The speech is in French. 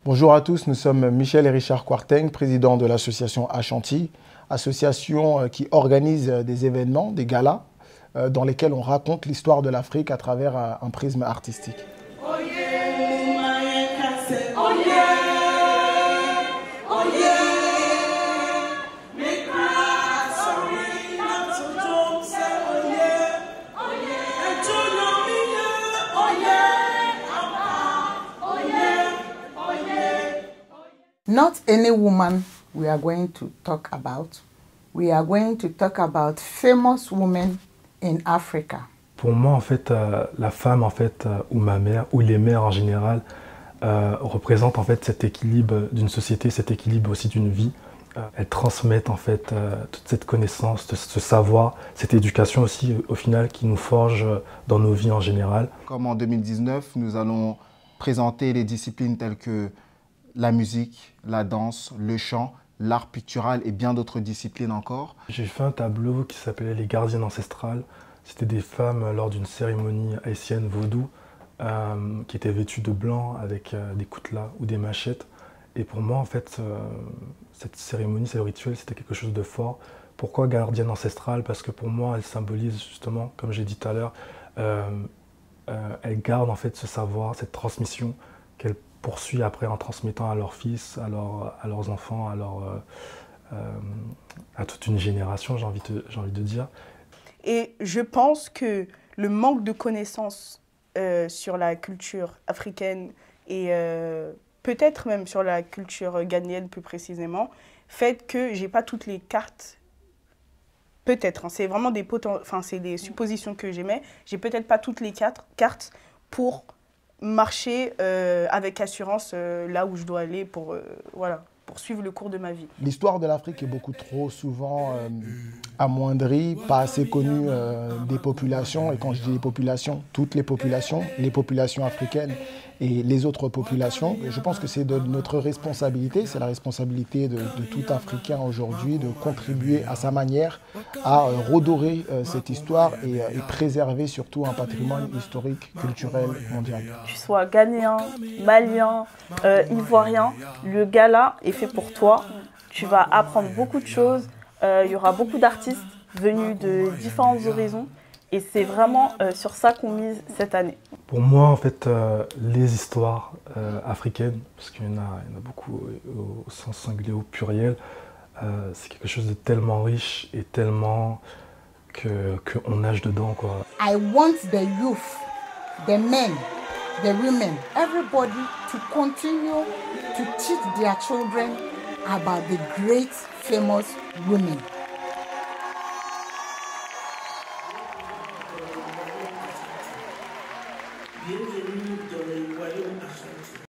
Bonjour à tous, nous sommes Michel et Richard Kwarteng, présidents de l'association Ashanti, association qui organise des événements, des galas, dans lesquels on raconte l'histoire de l'Afrique à travers un prisme artistique. Not any woman we are going to talk about. We are going to talk about famous women in Africa. Pour moi, en fait, la femme, en fait, ou ma mère, ou les mères en général, représentent en fait cet équilibre d'une société, cet équilibre aussi d'une vie. Elles transmettent en fait toute cette connaissance, ce savoir, cette éducation aussi au final qui nous forge dans nos vies en général. Comme en 2019, nous allons présenter les disciplines telles que la musique, la danse, le chant, l'art pictural et bien d'autres disciplines encore. J'ai fait un tableau qui s'appelait Les gardiennes ancestrales. C'était des femmes lors d'une cérémonie haïtienne vaudou qui étaient vêtues de blanc avec des coutelas ou des machettes. Et pour moi, en fait, cette cérémonie, ce rituel, c'était quelque chose de fort. Pourquoi gardienne ancestrale? Parce que pour moi, elle symbolise justement, comme j'ai dit tout à l'heure, elle garde en fait ce savoir, cette transmission qu'elle poursuit après en transmettant à leurs fils, à leurs enfants, à toute une génération, j'ai envie de dire. Et je pense que le manque de connaissances sur la culture africaine et peut-être même sur la culture ghanéenne plus précisément, fait que j'ai pas toutes les cartes. Peut-être, hein, c'est vraiment c'est des suppositions que j'émets. J'ai peut-être pas toutes les cartes pour marcher avec assurance là où je dois aller pour suivre le cours de ma vie. L'histoire de l'Afrique est beaucoup trop souvent amoindrie, pas assez connue des populations. Et quand je dis les populations, toutes les populations africaines et les autres populations. Je pense que c'est de notre responsabilité, c'est la responsabilité de tout Africain aujourd'hui de contribuer à sa manière à redorer cette histoire et préserver surtout un patrimoine historique, culturel, mondial. Tu sois ghanéen, malien, ivoirien, le gala est fait pour toi. Tu vas apprendre beaucoup de choses. Il y aura beaucoup d'artistes venus de différents horizons. Et c'est vraiment sur ça qu'on mise cette année. Pour moi, en fait, les histoires africaines, parce qu'il y en a beaucoup au sens singulier, au pluriel, c'est quelque chose de tellement riche et tellement qu'on nage dedans, quoi. I want the youth, the men, the women, everybody to continue to teach their children about the great famous women. Bienvenue dans le royaume Ashanti.